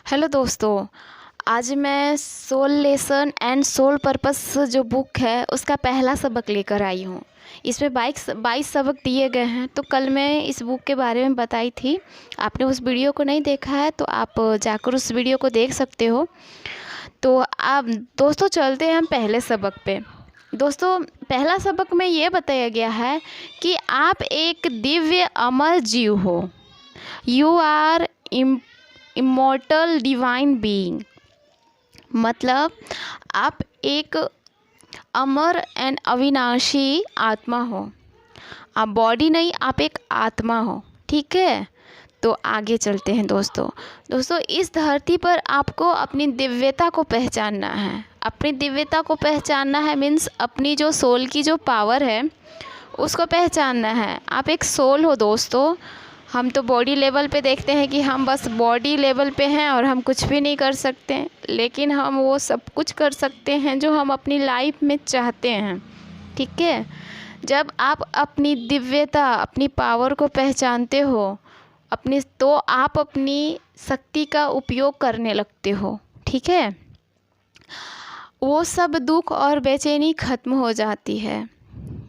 Hello दोस्तों। आज मैं soul lesson and soul purpose जो बुक है उसका पहला सबक लेकर आई हूँ। इसमें 22 सबक दिए गए हैं। तो कल मैं इस बुक के बारे में बताई थी। आपने उस वीडियो को नहीं देखा है तो आप जाकर उस वीडियो को देख सकते हो। तो आप दोस्तों चलते हैं हम पहले सबक पे। दोस्तों पहला सबक में ये बताया गया है कि आप एक दिव्य अमर जीव हो। You are immortal divine being. मतलब आप एक अमर एंड अविनाशी आत्मा हो। आप बॉडी नहीं, आप एक आत्मा हो। ठीक है, तो आगे चलते हैं दोस्तों इस धरती पर आपको अपनी दिव्यता को पहचानना है। अपनी दिव्यता को पहचानना है मीन्स अपनी जो सोल की जो पावर है उसको पहचानना है। आप एक सोल हो दोस्तों। हम तो बॉडी लेवल पे देखते हैं कि हम बस बॉडी लेवल पे हैं और हम कुछ भी नहीं कर सकते, लेकिन हम वो सब कुछ कर सकते हैं जो हम अपनी लाइफ में चाहते हैं। ठीक है, जब आप अपनी दिव्यता, अपनी पावर को पहचानते हो तो आप अपनी शक्ति का उपयोग करने लगते हो। ठीक है, वो सब दुख और बेचैनी ख़त्म हो जाती है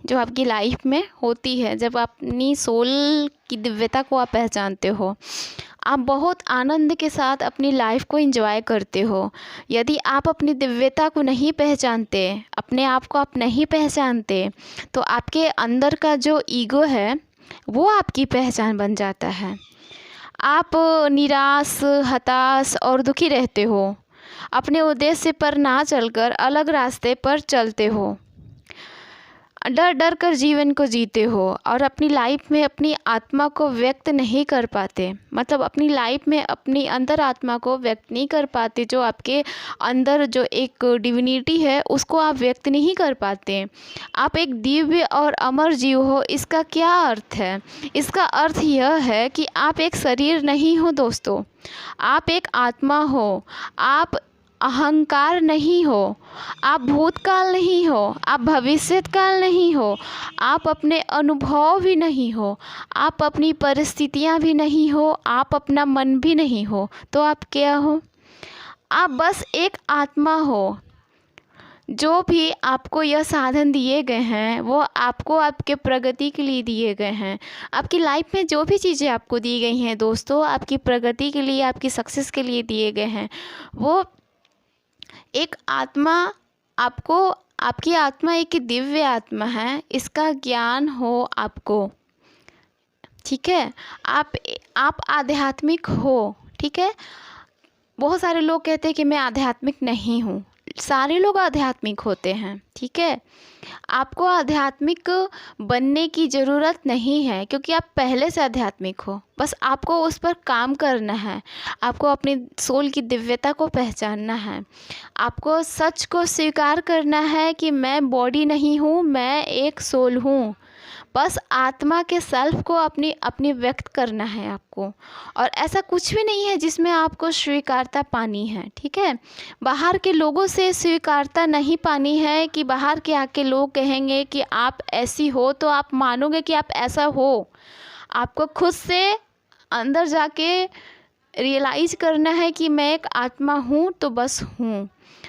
जो आपकी लाइफ में होती है। जब आप अपनी सोल की दिव्यता को आप पहचानते हो, आप बहुत आनंद के साथ अपनी लाइफ को एंजॉय करते हो। यदि आप अपनी दिव्यता को नहीं पहचानते, अपने आप को आप नहीं पहचानते, तो आपके अंदर का जो ईगो है वो आपकी पहचान बन जाता है। आप निराश, हताश और दुखी रहते हो। अपने उद्देश्य पर ना चलकर अलग रास्ते पर चलते हो। डर डर कर जीवन को जीते हो और अपनी लाइफ में अपनी आत्मा को व्यक्त नहीं कर पाते। मतलब अपनी लाइफ में अपनी अंतर आत्मा को व्यक्त नहीं कर पाते। जो आपके अंदर जो एक डिविनिटी है उसको आप व्यक्त नहीं कर पाते। आप एक दिव्य और अमर जीव हो। इसका क्या अर्थ है? इसका अर्थ यह है कि आप एक शरीर नहीं हो दोस्तों, आप एक आत्मा हो। आप अहंकार नहीं हो, आप भूतकाल नहीं हो, आप भविष्यकाल नहीं हो, आप अपने अनुभव भी नहीं हो, आप अपनी परिस्थितियां भी नहीं हो, आप अपना मन भी नहीं हो। तो आप क्या हो? आप बस एक आत्मा हो। जो भी आपको यह साधन दिए गए हैं वो आपको आपके प्रगति के लिए दिए गए हैं। आपकी लाइफ में जो भी चीज़ें आपको दी गई हैं दोस्तों, आपकी प्रगति के लिए, आपकी सक्सेस के लिए दिए गए हैं। वो एक आत्मा आपको, आपकी आत्मा एक दिव्य आत्मा है, इसका ज्ञान हो आपको। ठीक है, आप आध्यात्मिक हो। ठीक है, बहुत सारे लोग कहते हैं कि मैं आध्यात्मिक नहीं हूँ। सारे लोग आध्यात्मिक होते हैं। ठीक है, आपको आध्यात्मिक बनने की ज़रूरत नहीं है क्योंकि आप पहले से आध्यात्मिक हो। बस आपको उस पर काम करना है। आपको अपनी सोल की दिव्यता को पहचानना है। आपको सच को स्वीकार करना है कि मैं बॉडी नहीं हूँ, मैं एक सोल हूँ। बस आत्मा के सेल्फ को अपनी व्यक्त करना है आपको। और ऐसा कुछ भी नहीं है जिसमें आपको स्वीकारता पानी है। ठीक है, बाहर के लोगों से स्वीकारता नहीं पानी है कि बाहर के आके लोग कहेंगे कि आप ऐसी हो तो आप मानोगे कि आप ऐसा हो। आपको खुद से अंदर जाके रियलाइज़ करना है कि मैं एक आत्मा हूँ तो बस हूँ।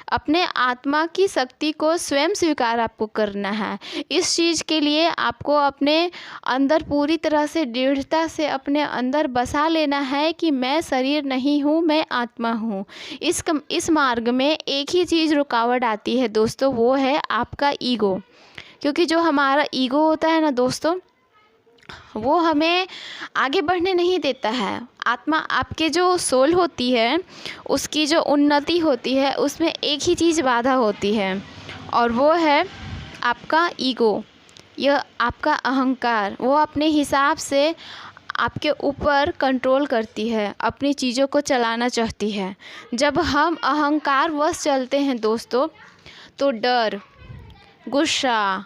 अपने आत्मा की शक्ति को स्वयं स्वीकार आपको करना है। इस चीज़ के लिए आपको अपने अंदर पूरी तरह से दृढ़ता से अपने अंदर बसा लेना है कि मैं शरीर नहीं हूँ, मैं आत्मा हूँ। इस मार्ग में एक ही चीज़ रुकावट आती है दोस्तों, वो है आपका ईगो। क्योंकि जो हमारा ईगो होता है ना दोस्तों, वो हमें आगे बढ़ने नहीं देता है। आत्मा, आपके जो सोल होती है उसकी जो उन्नति होती है उसमें एक ही चीज़ बाधा होती है और वो है आपका ईगो। यह आपका अहंकार, वो अपने हिसाब से आपके ऊपर कंट्रोल करती है, अपनी चीज़ों को चलाना चाहती है। जब हम अहंकार वश चलते हैं दोस्तों तो डर, गुस्सा,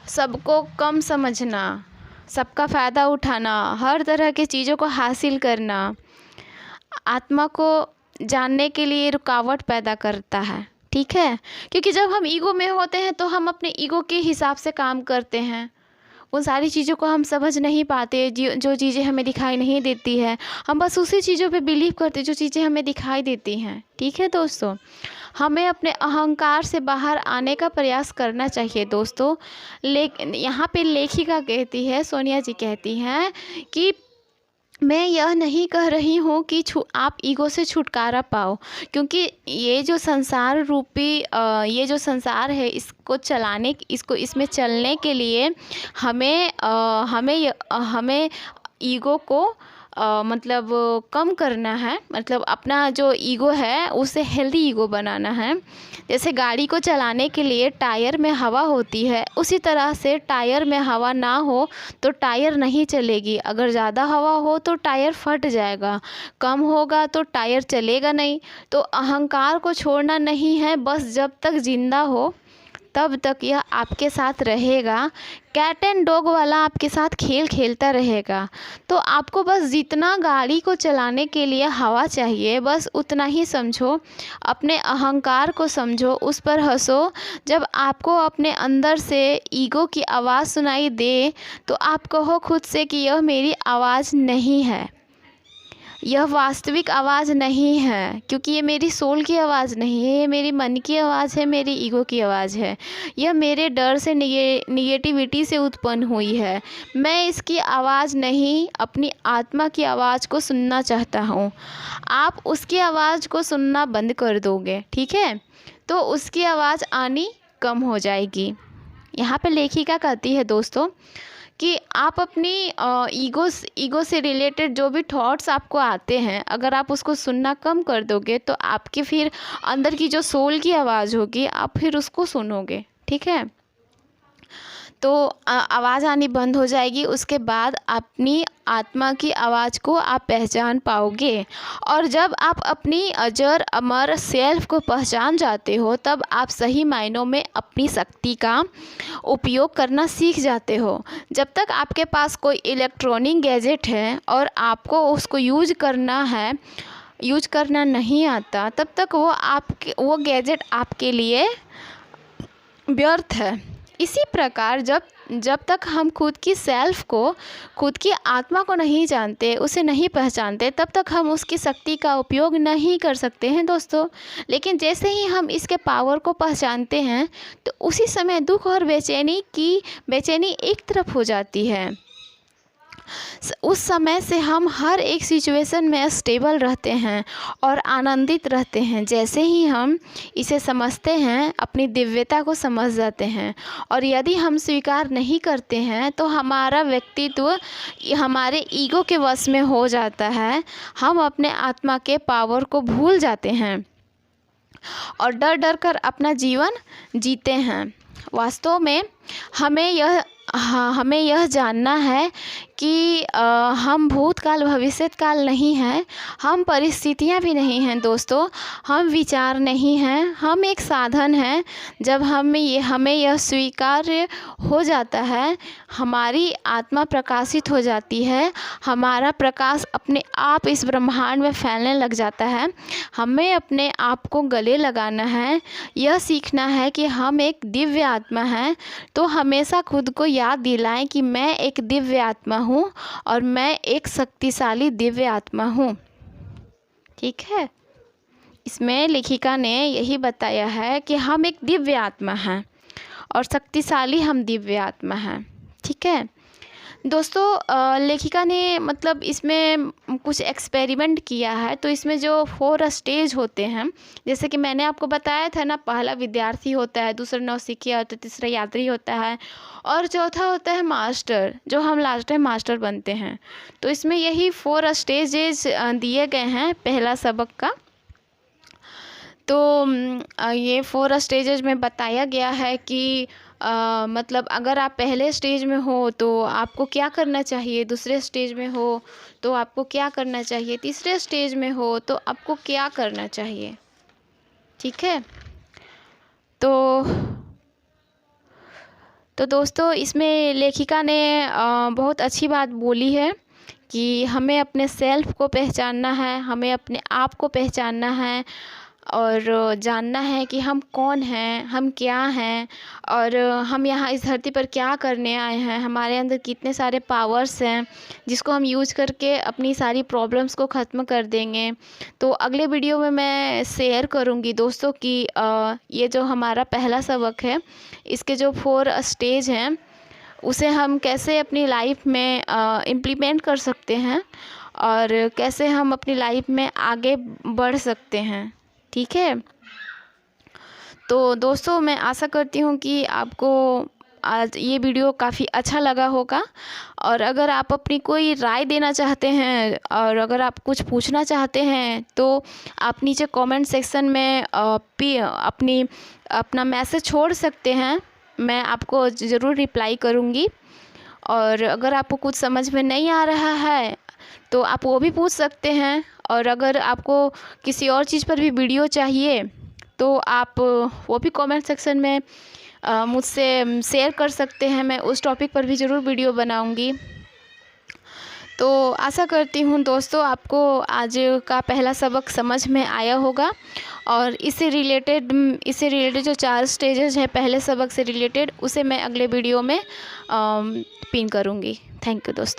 सबको कम समझना, सबका फ़ायदा उठाना, हर तरह की चीज़ों को हासिल करना आत्मा को जानने के लिए रुकावट पैदा करता है। ठीक है, क्योंकि जब हम ईगो में होते हैं तो हम अपने ईगो के हिसाब से काम करते हैं। उन सारी चीज़ों को हम समझ नहीं पाते, जो चीज़ें हमें दिखाई नहीं देती है, हम बस उसी चीज़ों पे बिलीव करते जो चीज़ें हमें दिखाई देती हैं। ठीक है दोस्तों, हमें अपने अहंकार से बाहर आने का प्रयास करना चाहिए दोस्तों। लेकिन यहाँ पे लेखिका कहती है, सोनिया जी कहती हैं कि मैं यह नहीं कह रही हूँ कि आप ईगो से छुटकारा पाओ, क्योंकि ये जो संसार रूपी ये जो संसार है, इसको इसमें चलने के लिए हमें ईगो को मतलब कम करना है। मतलब अपना जो ईगो है उसे हेल्दी ईगो बनाना है। जैसे गाड़ी को चलाने के लिए टायर में हवा होती है, उसी तरह से टायर में हवा ना हो तो टायर नहीं चलेगी। अगर ज़्यादा हवा हो तो टायर फट जाएगा, कम होगा तो टायर चलेगा नहीं। तो अहंकार को छोड़ना नहीं है, बस जब तक जिंदा हो तब तक यह आपके साथ रहेगा। कैट एंड डॉग वाला आपके साथ खेल खेलता रहेगा। तो आपको बस जितना गाड़ी को चलाने के लिए हवा चाहिए, बस उतना ही समझो। अपने अहंकार को समझो, उस पर हंसो। जब आपको अपने अंदर से ईगो की आवाज़ सुनाई दे तो आप कहो खुद से कि यह मेरी आवाज़ नहीं है, यह वास्तविक आवाज़ नहीं है, क्योंकि ये मेरी सोल की आवाज़ नहीं है, ये मेरी मन की आवाज़ है, मेरी ईगो की आवाज़ है। यह मेरे डर से निगेटिविटी से उत्पन्न हुई है। मैं इसकी आवाज़ नहीं, अपनी आत्मा की आवाज़ को सुनना चाहता हूँ। आप उसकी आवाज़ को सुनना बंद कर दोगे, ठीक है, तो उसकी आवाज़ आनी कम हो जाएगी। यहाँ पे लेखिका कहती है दोस्तों कि आप अपनी ईगो से रिलेटेड जो भी थॉट्स आपको आते हैं, अगर आप उसको सुनना कम कर दोगे तो आपके फिर अंदर की जो सोल की आवाज़ होगी, आप फिर उसको सुनोगे। ठीक है, तो आवाज़ आनी बंद हो जाएगी। उसके बाद अपनी आत्मा की आवाज़ को आप पहचान पाओगे। और जब आप अपनी अजर अमर सेल्फ को पहचान जाते हो, तब आप सही मायनों में अपनी शक्ति का उपयोग करना सीख जाते हो। जब तक आपके पास कोई इलेक्ट्रॉनिक गैजेट है और आपको उसको यूज करना नहीं आता, तब तक वो गैजेट आपके लिए व्यर्थ है। इसी प्रकार जब तक हम खुद की सेल्फ को, खुद की आत्मा को नहीं जानते, उसे नहीं पहचानते, तब तक हम उसकी शक्ति का उपयोग नहीं कर सकते हैं दोस्तों। लेकिन जैसे ही हम इसके पावर को पहचानते हैं तो उसी समय दुख और बेचैनी एक तरफ हो जाती है। उस समय से हम हर एक सिचुएशन में स्टेबल रहते हैं और आनंदित रहते हैं। जैसे ही हम इसे समझते हैं, अपनी दिव्यता को समझ जाते हैं। और यदि हम स्वीकार नहीं करते हैं तो हमारा व्यक्तित्व हमारे ईगो के वश में हो जाता है। हम अपने आत्मा के पावर को भूल जाते हैं और डर डर कर अपना जीवन जीते हैं। वास्तव में हमें यह जानना है कि हम भूतकाल भविष्य काल नहीं हैं, हम परिस्थितियां भी नहीं हैं दोस्तों, हम विचार नहीं हैं, हम एक साधन हैं। जब हमें यह स्वीकार्य हो जाता है, हमारी आत्मा प्रकाशित हो जाती है, हमारा प्रकाश अपने आप इस ब्रह्मांड में फैलने लग जाता है। हमें अपने आप को गले लगाना है, यह सीखना है कि हम एक दिव्य आत्मा हैं। तो हमेशा खुद को याद दिलाएं कि मैं एक दिव्य आत्मा हूँ और मैं एक शक्तिशाली दिव्य आत्मा हूँ। ठीक है, इसमें लेखिका ने यही बताया है कि हम एक दिव्य आत्मा हैं और शक्तिशाली हम दिव्य आत्मा हैं। ठीक है दोस्तों, लेखिका ने मतलब इसमें कुछ एक्सपेरिमेंट किया है। तो इसमें जो 4 स्टेज होते हैं, जैसे कि मैंने आपको बताया था ना, पहला विद्यार्थी होता है, दूसरा नौसिखिया होता है, तीसरा यात्री होता है और चौथा होता है मास्टर, जो हम लास्ट टाइम मास्टर बनते हैं। तो इसमें यही 4 स्टेजेस दिए गए हैं पहला सबक का। तो ये 4 स्टेजेस में बताया गया है कि मतलब अगर आप पहले स्टेज में हो तो आपको क्या करना चाहिए, दूसरे स्टेज में हो तो आपको क्या करना चाहिए, तीसरे स्टेज में हो तो आपको क्या करना चाहिए। ठीक है, तो दोस्तों इसमें लेखिका ने बहुत अच्छी बात बोली है कि हमें अपने सेल्फ को पहचानना है, हमें अपने आप को पहचानना है। और जानना है कि हम कौन हैं, हम क्या हैं और हम यहाँ इस धरती पर क्या करने आए हैं, हमारे अंदर कितने सारे पावर्स हैं जिसको हम यूज करके अपनी सारी प्रॉब्लम्स को ख़त्म कर देंगे। तो अगले वीडियो में मैं शेयर करूँगी दोस्तों कि ये जो हमारा पहला सबक है, इसके जो 4 स्टेज हैं उसे हम कैसे अपनी लाइफ में इम्प्लीमेंट कर सकते हैं और कैसे हम अपनी लाइफ में आगे बढ़ सकते हैं। ठीक है, तो दोस्तों मैं आशा करती हूँ कि आपको आज ये वीडियो काफ़ी अच्छा लगा होगा। और अगर आप अपनी कोई राय देना चाहते हैं और अगर आप कुछ पूछना चाहते हैं तो आप नीचे कमेंट सेक्शन में अपना मैसेज छोड़ सकते हैं, मैं आपको ज़रूर रिप्लाई करूँगी। और अगर आपको कुछ समझ में नहीं आ रहा है तो आप वो भी पूछ सकते हैं। और अगर आपको किसी और चीज़ पर भी वीडियो चाहिए तो आप वो भी कमेंट सेक्शन में मुझसे शेयर कर सकते हैं, मैं उस टॉपिक पर भी ज़रूर वीडियो बनाऊंगी। तो आशा करती हूँ दोस्तों आपको आज का पहला सबक समझ में आया होगा और इससे रिलेटेड जो 4 स्टेजेस हैं पहले सबक से रिलेटेड, उसे मैं अगले वीडियो में पिन करूँगी। थैंक यू दोस्तों।